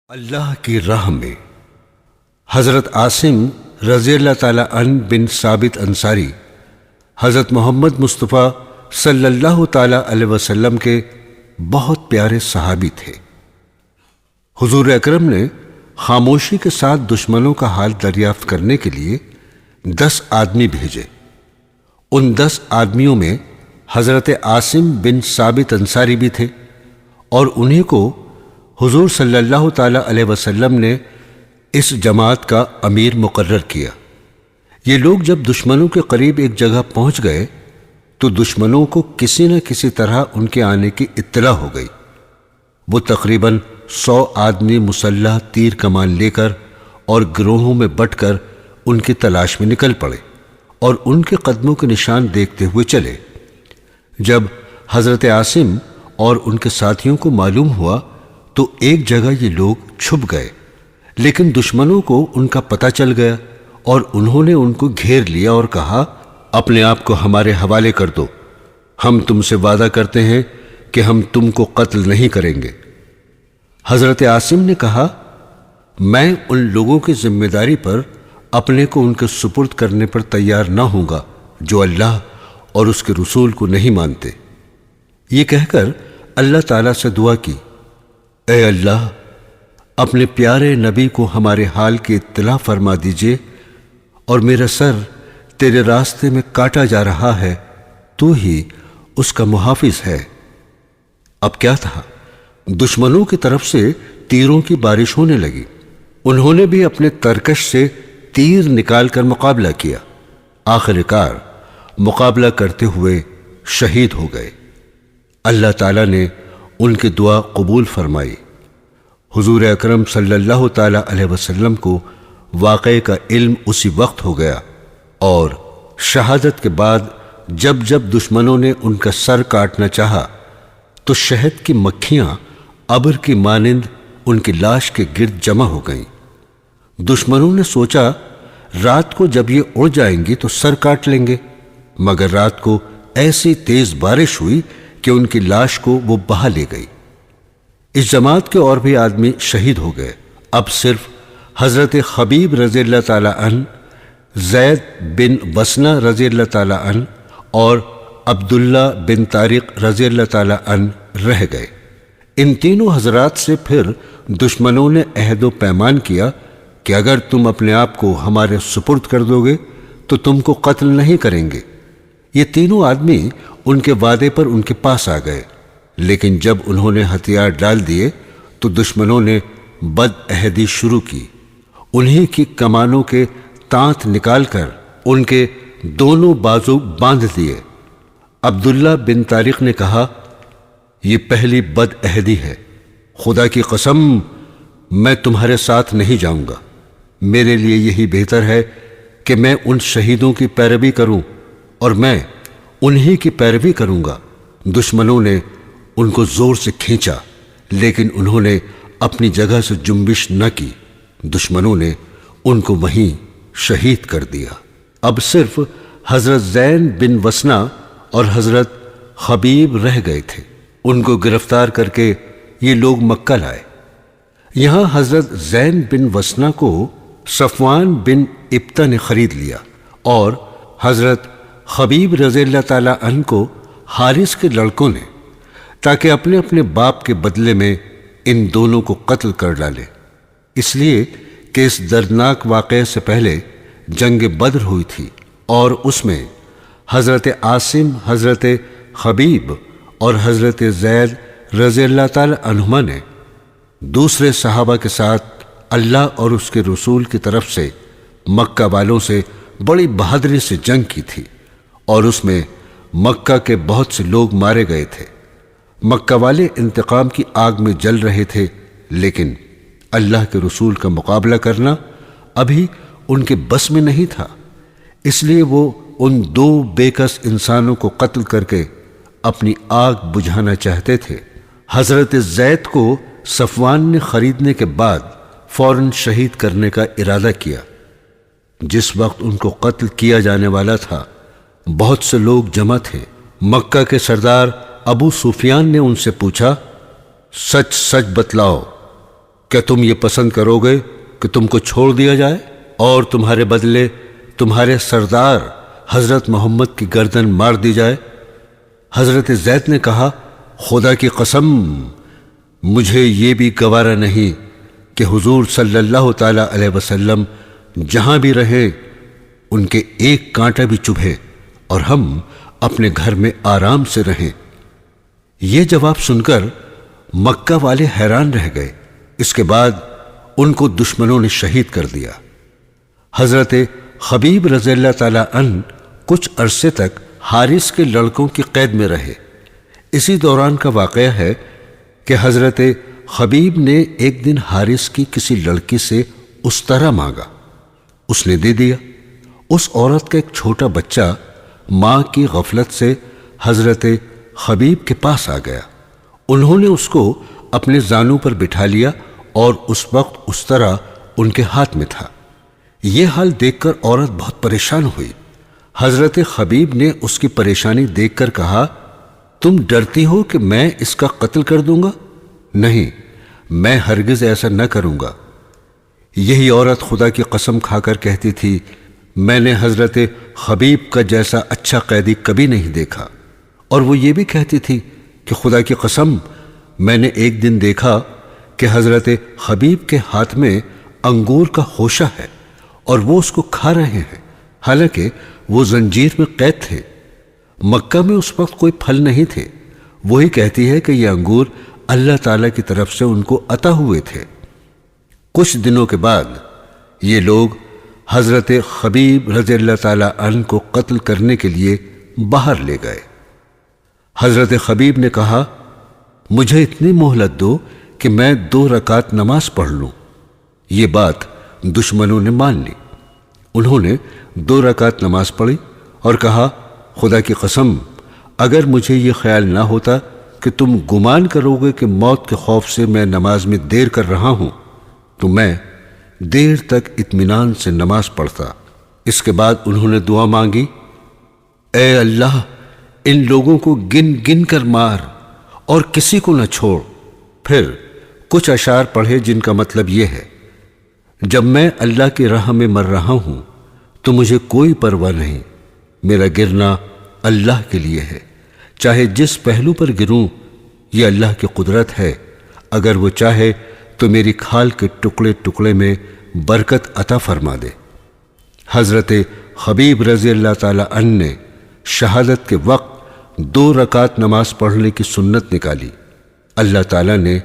اللہ کی راہ میں حضرت عاصم رضی اللہ تعالی عنہ بن ثابت انصاری حضرت محمد مصطفیٰ صلی اللہ تعالی علیہ وسلم کے بہت پیارے صحابی تھے۔ حضور اکرم نے خاموشی کے ساتھ دشمنوں کا حال دریافت کرنے کے لیے 10 آدمی بھیجے۔ ان 10 آدمیوں میں حضرت عاصم بن ثابت انصاری بھی تھے، اور انہیں کو حضور صلی اللہ تعالی علیہ وسلم نے اس جماعت کا امیر مقرر کیا۔ یہ لوگ جب دشمنوں کے قریب ایک جگہ پہنچ گئے تو دشمنوں کو کسی نہ کسی طرح ان کے آنے کی اطلاع ہو گئی۔ وہ تقریباً 100 آدمی مسلح تیر کمان لے کر اور گروہوں میں بٹ کر ان کی تلاش میں نکل پڑے اور ان کے قدموں کے نشان دیکھتے ہوئے چلے۔ جب حضرت عاصم اور ان کے ساتھیوں کو معلوم ہوا تو ایک جگہ یہ لوگ چھپ گئے، لیکن دشمنوں کو ان کا پتہ چل گیا اور انہوں نے ان کو گھیر لیا اور کہا، اپنے آپ کو ہمارے حوالے کر دو، ہم تم سے وعدہ کرتے ہیں کہ ہم تم کو قتل نہیں کریں گے۔ حضرت عاصم نے کہا، میں ان لوگوں کی ذمہ داری پر اپنے کو ان کے سپرد کرنے پر تیار نہ ہوں گا جو اللہ اور اس کے رسول کو نہیں مانتے۔ یہ کہہ کر اللہ تعالیٰ سے دعا کی، اے اللہ، اپنے پیارے نبی کو ہمارے حال کی اطلاع فرما دیجئے، اور میرا سر تیرے راستے میں کاٹا جا رہا ہے، تو ہی اس کا محافظ ہے۔ اب کیا تھا، دشمنوں کی طرف سے تیروں کی بارش ہونے لگی۔ انہوں نے بھی اپنے ترکش سے تیر نکال کر مقابلہ کیا۔ آخر کار مقابلہ کرتے ہوئے شہید ہو گئے۔ اللہ تعالیٰ نے ان کی دعا قبول فرمائی۔ حضور اکرم صلی اللہ تعالی علیہ وسلم کو واقعے کا علم اسی وقت ہو گیا، اور شہادت کے بعد جب جب دشمنوں نے ان کا سر کاٹنا چاہا تو شہد کی مکھیاں ابر کی مانند ان کی لاش کے گرد جمع ہو گئیں۔ دشمنوں نے سوچا رات کو جب یہ اڑ جائیں گی تو سر کاٹ لیں گے، مگر رات کو ایسی تیز بارش ہوئی کہ ان کی لاش کو وہ بہا لے گئی۔ اس جماعت کے اور بھی آدمی شہید ہو گئے۔ اب صرف حضرت خبیب رضی اللہ تعالی عنہ، زید بن وسنہ رضی اللہ تعالی عنہ اور عبداللہ بن طارق رضی اللہ تعالی عنہ رہ گئے۔ ان تینوں حضرات سے پھر دشمنوں نے عہد و پیمان کیا کہ اگر تم اپنے آپ کو ہمارے سپرد کر دو گے تو تم کو قتل نہیں کریں گے۔ یہ تینوں آدمی ان کے وعدے پر ان کے پاس آ گئے، لیکن جب انہوں نے ہتھیار ڈال دیے تو دشمنوں نے بد عہدی شروع کی۔ انہی کی کمانوں کے تانت نکال کر ان کے دونوں بازو باندھ دیے۔ عبداللہ بن طارق نے کہا، یہ پہلی بد عہدی ہے، خدا کی قسم میں تمہارے ساتھ نہیں جاؤں گا۔ میرے لیے یہی بہتر ہے کہ میں ان شہیدوں کی پیروی کروں، اور میں انہی کی پیروی کروں گا۔ دشمنوں نے ان کو زور سے کھینچا، لیکن انہوں نے اپنی جگہ سے جنبش نہ کی۔ دشمنوں نے ان کو وہیں شہید کر دیا۔ اب صرف حضرت زین بن وسنہ اور حضرت خبیب رہ گئے تھے۔ ان کو گرفتار کر کے یہ لوگ مکہ لائے۔ یہاں حضرت زین بن وسنہ کو صفوان بن ابتہ نے خرید لیا، اور حضرت خبیب رضی اللہ تعالی عنہ کو حارث کے لڑکوں نے، تاکہ اپنے اپنے باپ کے بدلے میں ان دونوں کو قتل کر ڈالے، اس لیے کہ اس دردناک واقعے سے پہلے جنگ بدر ہوئی تھی، اور اس میں حضرت عاصم، حضرت خبیب اور حضرت زید رضی اللہ تعالی عنہما نے دوسرے صحابہ کے ساتھ اللہ اور اس کے رسول کی طرف سے مکہ والوں سے بڑی بہادری سے جنگ کی تھی، اور اس میں مکہ کے بہت سے لوگ مارے گئے تھے۔ مکہ والے انتقام کی آگ میں جل رہے تھے، لیکن اللہ کے رسول کا مقابلہ کرنا ابھی ان کے بس میں نہیں تھا، اس لیے وہ ان 2 بے کس انسانوں کو قتل کر کے اپنی آگ بجھانا چاہتے تھے۔ حضرت زید کو صفوان نے خریدنے کے بعد فوراً شہید کرنے کا ارادہ کیا۔ جس وقت ان کو قتل کیا جانے والا تھا، بہت سے لوگ جمع تھے۔ مکہ کے سردار ابو سفیان نے ان سے پوچھا، سچ سچ بتلاؤ کیا تم یہ پسند کرو گے کہ تم کو چھوڑ دیا جائے اور تمہارے بدلے تمہارے سردار حضرت محمد کی گردن مار دی جائے؟ حضرت زید نے کہا، خدا کی قسم، مجھے یہ بھی گوارا نہیں کہ حضور صلی اللہ تعالی علیہ وسلم جہاں بھی رہے ان کے ایک کانٹا بھی چبھے اور ہم اپنے گھر میں آرام سے رہیں۔ یہ جواب سن کر مکہ والے حیران رہ گئے۔ اس کے بعد ان کو دشمنوں نے شہید کر دیا۔ حضرت خبیب رضی اللہ تعالی عنہ کچھ عرصے تک حارث کے لڑکوں کی قید میں رہے۔ اسی دوران کا واقعہ ہے کہ حضرت خبیب نے ایک دن حارث کی کسی لڑکی سے استرا مانگا، اس نے دے دیا۔ اس عورت کا ایک چھوٹا بچہ ماں کی غفلت سے حضرت خبیب کے پاس آ گیا۔ انہوں نے اس کو اپنے زانوں پر بٹھا لیا اور اس وقت استرا ان کے ہاتھ میں تھا۔ یہ حال دیکھ کر عورت بہت پریشان ہوئی۔ حضرت خبیب نے اس کی پریشانی دیکھ کر کہا، تم ڈرتی ہو کہ میں اس کا قتل کر دوں گا؟ نہیں، میں ہرگز ایسا نہ کروں گا۔ یہی عورت خدا کی قسم کھا کر کہتی تھی، میں نے حضرت خبیب کا جیسا اچھا قیدی کبھی نہیں دیکھا۔ اور وہ یہ بھی کہتی تھی کہ خدا کی قسم، میں نے ایک دن دیکھا کہ حضرت خبیب کے ہاتھ میں انگور کا خوشہ ہے اور وہ اس کو کھا رہے ہیں، حالانکہ وہ زنجیر میں قید تھے۔ مکہ میں اس وقت کوئی پھل نہیں تھے۔ وہی کہتی ہے کہ یہ انگور اللہ تعالیٰ کی طرف سے ان کو عطا ہوئے تھے۔ کچھ دنوں کے بعد یہ لوگ حضرت خبیب رضی اللہ تعالیٰ عنہ کو قتل کرنے کے لیے باہر لے گئے۔ حضرت خبیب نے کہا، مجھے اتنی مہلت دو کہ میں 2 رکعت نماز پڑھ لوں۔ یہ بات دشمنوں نے مان لی۔ انہوں نے 2 رکعت نماز پڑھی اور کہا، خدا کی قسم، اگر مجھے یہ خیال نہ ہوتا کہ تم گمان کرو گے کہ موت کے خوف سے میں نماز میں دیر کر رہا ہوں تو میں دیر تک اطمینان سے نماز پڑھتا۔ اس کے بعد انہوں نے دعا مانگی، اے اللہ، ان لوگوں کو گن گن کر مار اور کسی کو نہ چھوڑ۔ پھر کچھ اشعار پڑھے جن کا مطلب یہ ہے، جب میں اللہ کی راہ میں مر رہا ہوں تو مجھے کوئی پرواہ نہیں، میرا گرنا اللہ کے لیے ہے، چاہے جس پہلو پر گروں یہ اللہ کی قدرت ہے، اگر وہ چاہے تو میری کھال کے ٹکڑے ٹکڑے میں برکت عطا فرما دے۔ حضرت خبیب رضی اللہ تعالی عنہ نے شہادت کے وقت 2 رکعت نماز پڑھنے کی سنت نکالی۔ اللہ تعالیٰ نے